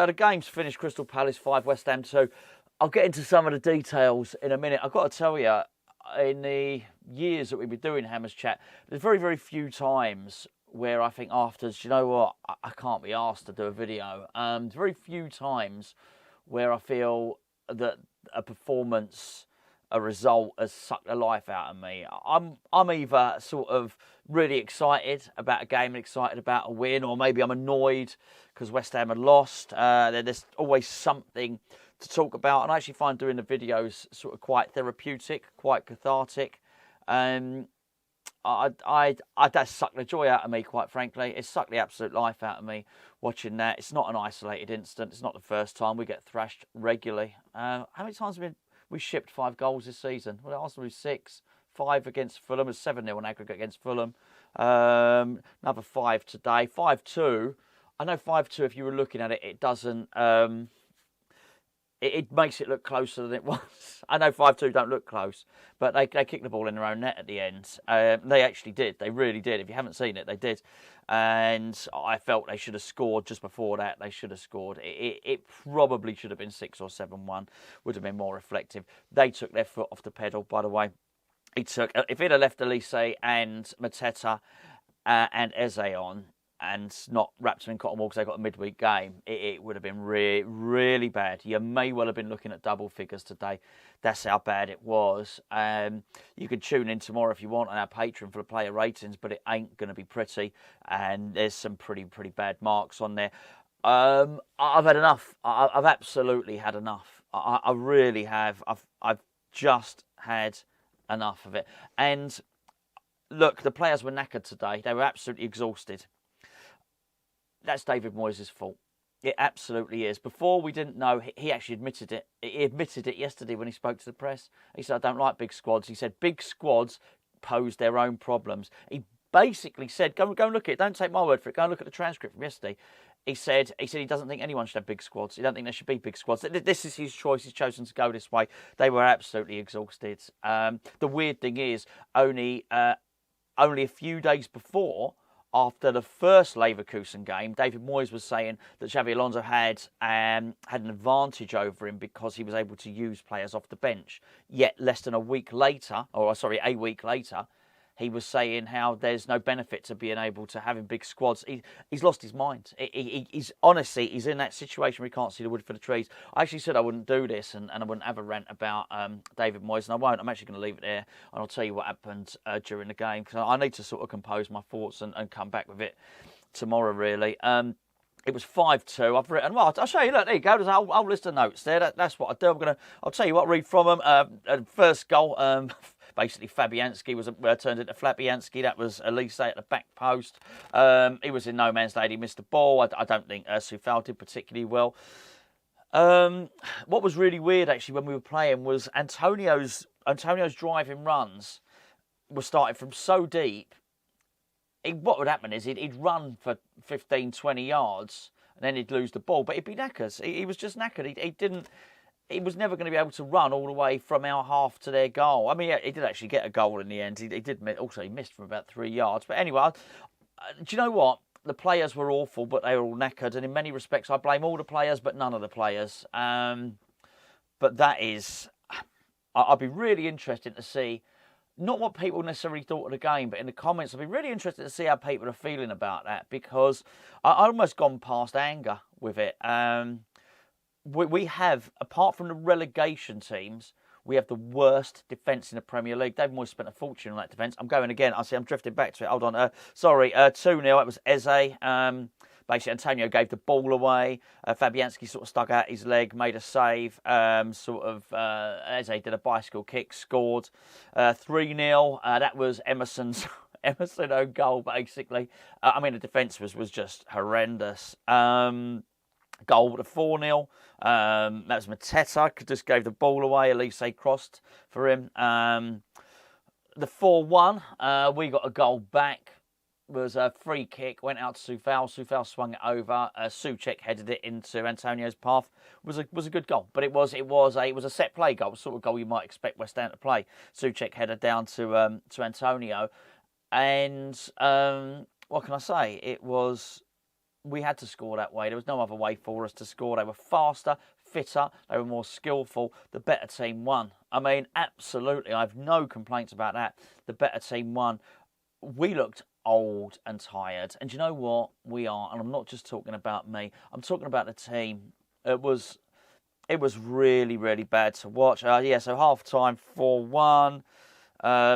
the game's finished. Crystal Palace 5, West Ham 2. I'll get into some of the details in a minute. I've got to tell you, in the years that we've been doing Hammers Chat, there's very, very few times where I think afterwards, do you know what, I can't be asked to do a video. There's very few times where I feel that a performance, a result has sucked the life out of me. I'm either sort of really excited about a game and excited about a win, or maybe I'm annoyed because West Ham had lost. There's always something to talk about, and I actually find doing the videos sort of quite therapeutic, quite cathartic. That sucked the joy out of me, quite frankly. It sucked the absolute life out of me watching that. It's not an isolated incident. It's not the first time. We get thrashed regularly. How many times have we shipped 5 goals this season? Well, Arsenal 6, 5 against Fulham, 7-0 in aggregate against Fulham. Another 5 today, 5-2. I know 5-2, if you were looking at it, it doesn't... It makes it look closer than it was. I know 5-2 don't look close, but they kicked the ball in their own net at the end. They actually did. They really did. If you haven't seen it, they did. And I felt they should have scored just before that. They should have scored. It probably should have been 6 or 7-1. Would have been more reflective. They took their foot off the pedal, by the way. If he'd have left Olise and Mateta and Eze on, and not wrapped them in cotton wool because they got a midweek game, it would have been really bad. You may well have been looking at double figures today. That's how bad it was. You can tune in tomorrow if you want on our Patreon for the player ratings, but it ain't going to be pretty. And there's some pretty bad marks on there. I've had enough. I've absolutely had enough. I really have. I've just had enough of it. And look, the players were knackered today. They were absolutely exhausted. That's David Moyes' fault. It absolutely is. Before, we didn't know. He actually admitted it. He admitted it yesterday when he spoke to the press. He said, I don't like big squads. He said big squads pose their own problems. He basically said, go and look at it. Don't take my word for it. Go and look at the transcript from yesterday. He said he doesn't think anyone should have big squads. He don't think there should be big squads. This is his choice. He's chosen to go this way. They were absolutely exhausted. The weird thing is, only a few days before, after the first Leverkusen game, David Moyes was saying that Xabi Alonso had an advantage over him because he was able to use players off the bench. Yet a week later, he was saying how there's no benefit to being able to having big squads. He's lost his mind. He's honestly, he's in that situation where he can't see the wood for the trees. I actually said I wouldn't do this and I wouldn't have a rant about David Moyes, and I won't. I'm actually going to leave it there, and I'll tell you what happened during the game, because I need to sort of compose my thoughts and come back with it tomorrow, really. It was 5-2. I've written, well, I'll show you. Look, there you go. There's a whole list of notes there. That's what I do. I'll tell you what, read from them. First goal, basically Fabianski was turned into Flabianski. That was Olise at the back post. He was in no man's land. He missed the ball. I don't think Soufal did particularly well. What was really weird, actually, when we were playing was Antonio's driving runs were starting from so deep. What would happen is he'd run for 15, 20 yards and then he'd lose the ball, but he'd be knackered. He was just knackered. He was never going to be able to run all the way from our half to their goal. I mean, he did actually get a goal in the end. He did also, he missed from about 3 yards. But anyway, do you know what? The players were awful, but they were all knackered. And in many respects, I blame all the players, but none of the players. But that is, I'd be really interested to see, not what people necessarily thought of the game, but in the comments, I'd be really interested to see how people are feeling about that, because I almost gone past anger with it. We have, apart from the relegation teams, we have the worst defence in the Premier League. David Moyes spent a fortune on that defence. I'm going again. I see I'm drifting back to it. Hold on. 2-0. It was Eze. Basically, Antonio gave the ball away. Fabianski sort of stuck out his leg, made a save. Eze did a bicycle kick, scored. 3-0. That was Emerson's own goal, basically. The defence was just horrendous. Goal to 4-0. That was Mateta, just gave the ball away. Olise crossed for him. The 4-1, we got a goal back. Was a free kick, went out to Soufal. Soufal swung it over. Souček headed it into Antonio's path. Was a good goal, but it was a set play goal, sort of goal you might expect West Ham to play. Souček headed down to Antonio, and what can I say? It was We had to score that way. There was no other way for us to score. They were faster, fitter, they were more skillful. The better team won. I mean, absolutely, I have no complaints about that. The better team won. We looked old and tired. And you know what? We are. And I'm not just talking about me. I'm talking about the team. It was really, really bad to watch. So half-time, 4-1.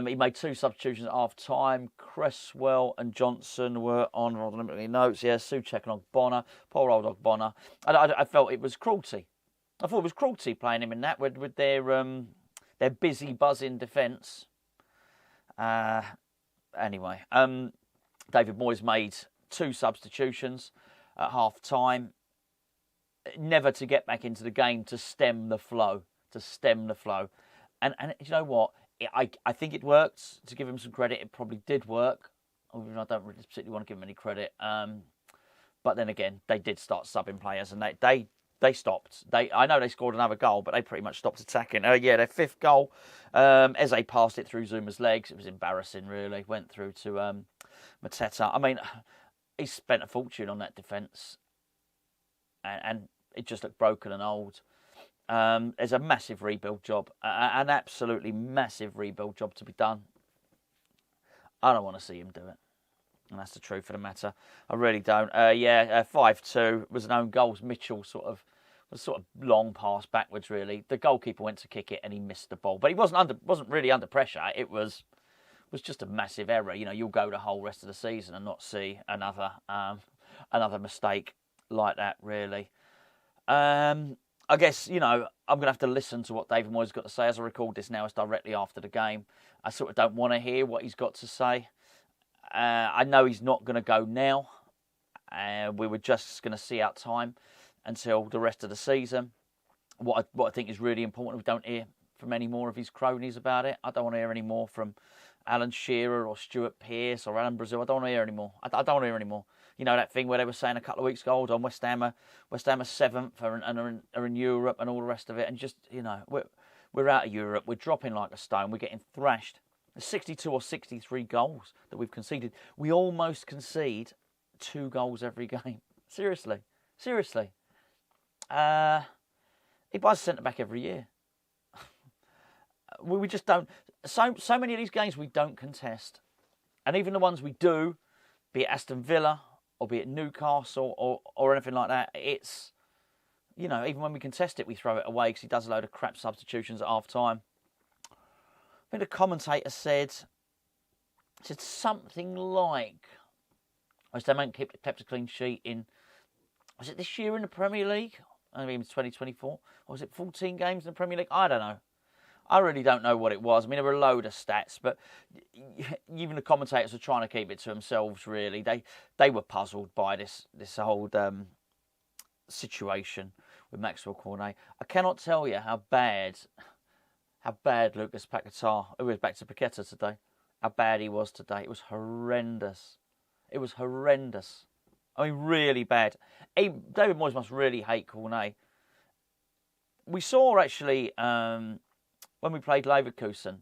He made 2 substitutions at half-time. Cresswell and Johnson were on, rather than looking at notes. Yeah, Souček and Ogbonna. Poor old Ogbonna. I felt it was cruelty. I thought it was cruelty playing him in that with their busy, buzzing defence. Anyway, David Moyes made 2 substitutions at half-time. Never to get back into the game to stem the flow. And you know what? I think it worked. To give him some credit, it probably did work. I don't really particularly want to give him any credit. But then again, they did start subbing players, and they stopped. I know they scored another goal, but they pretty much stopped attacking. Their 5th goal. Eze passed it through Zuma's legs. It was embarrassing, really. Went through to Mateta. I mean, he spent a fortune on that defence. And it just looked broken and old. There's a massive rebuild job, an absolutely massive rebuild job to be done. I don't want to see him do it, and that's the truth of the matter. I really don't. 5-2 was an own goal. Mitchell was sort of long pass backwards. Really, the goalkeeper went to kick it and he missed the ball, but he wasn't really under pressure. It was just a massive error. You know, you'll go the whole rest of the season and not see another mistake like that, really. I guess, you know, I'm going to have to listen to what David Moyes has got to say. As I record this now, it's directly after the game. I sort of don't want to hear what he's got to say. I know he's not going to go now. We were just going to see out time until the rest of the season. What I think is really important, we don't hear from any more of his cronies about it. I don't want to hear any more from Alan Shearer or Stuart Pearce or Alan Brazil. I don't want to hear any more. I don't want to hear any more. You know, that thing where they were saying a couple of weeks ago, on West Ham are 7th and are in Europe and all the rest of it. And just, you know, we're out of Europe. We're dropping like a stone. We're getting thrashed. There's 62 or 63 goals that we've conceded. We almost concede 2 goals every game. Seriously. He buys a centre-back every year. We just don't... So many of these games we don't contest. And even the ones we do, be it Aston Villa or be it Newcastle or anything like that, it's, you know, even when we contest it, we throw it away because he does a load of crap substitutions at half-time. I think the commentator said something like, West Ham haven't kept a clean sheet in, was it this year in the Premier League? I mean, it was 2024. Or was it 14 games in the Premier League? I don't know. I really don't know what it was. I mean, there were a load of stats, but even the commentators were trying to keep it to themselves, really. They were puzzled by this whole situation with Maxwell Cornet. I cannot tell you how bad Lucas Paquetá, who was back to Paqueta today, how bad he was today. It was horrendous. I mean, really bad. David Moyes must really hate Cornet. We saw, actually... when we played Leverkusen,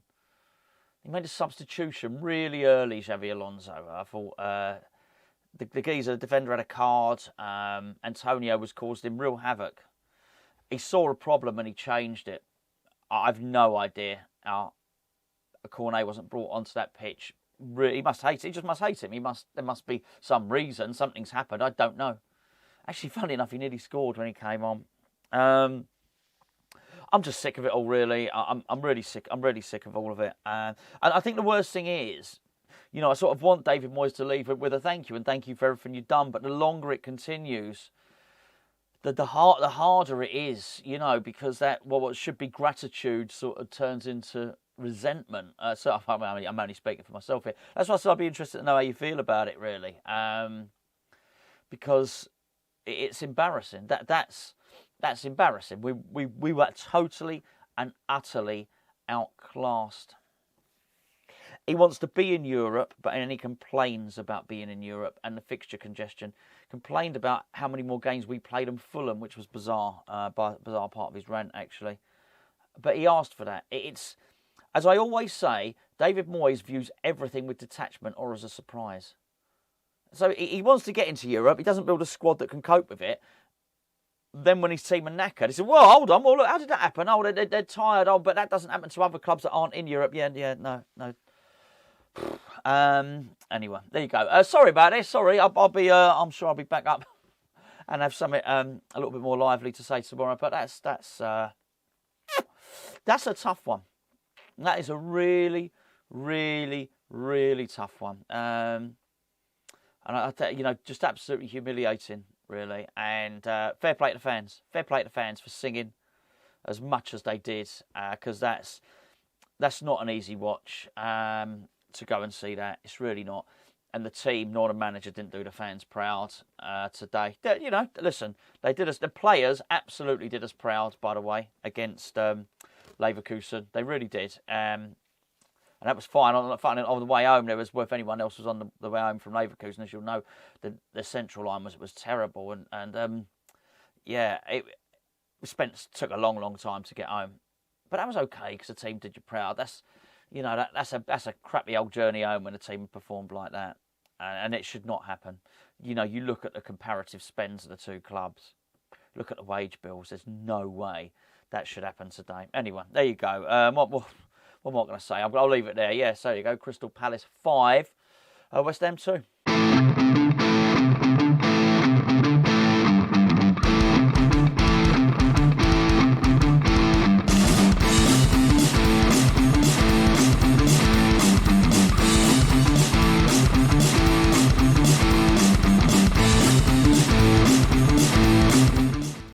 he made a substitution really early, Xavi Alonso. I thought the geezer, the defender, had a card. Antonio was causing him real havoc. He saw a problem and he changed it. I've no idea how Cornet wasn't brought onto that pitch. He must hate it. He just must hate him. There must be some reason. Something's happened. I don't know. Actually, funny enough, he nearly scored when he came on. I'm just sick of it all, really. I'm really sick. I'm really sick of all of it. And I think the worst thing is, you know, I sort of want David Moyes to leave with a thank you and thank you for everything you've done. But the longer it continues, the harder it is, you know, because that what should be gratitude sort of turns into resentment. So I'm only speaking for myself here. That's why I said I'd be interested to know how you feel about it, really, because it's embarrassing. That's embarrassing. We were totally and utterly outclassed. He wants to be in Europe, but then he complains about being in Europe and the fixture congestion. Complained about how many more games we played in Fulham, which was bizarre, bizarre part of his rant, actually. But he asked for that. It's, as I always say, David Moyes views everything with detachment or as a surprise. So he wants to get into Europe. He doesn't build a squad that can cope with it. Then when his team are knackered, he said, well, hold on. Well, look, how did that happen? Oh, they're tired. Oh, but that doesn't happen to other clubs that aren't in Europe. Yeah, no. Anyway, there you go. Sorry about this. Sorry. I'm sure I'll be back up and have something a little bit more lively to say tomorrow. But that's a tough one. That is a really, really, really tough one. And just absolutely humiliating, really. And fair play to the fans. Fair play to the fans for singing as much as they did, because that's not an easy watch to go and see that. It's really not. And the team, nor the manager, didn't do the fans proud today. Listen, they did us. The players absolutely did us proud, by the way, against Leverkusen. They really did. And that was fine. On the way home, there was, if anyone else was on the way home from Leverkusen, as you'll know, the central line was terrible. And it took a long time to get home. But that was okay because the team did you proud. That's a crappy old journey home when a team performed like that. And it should not happen. You look at the comparative spends of the two clubs. Look at the wage bills. There's no way that should happen today. Anyway, there you go. What am I going to say? I'll leave it there. Yeah, so there you go. Crystal Palace 5, West Ham 2.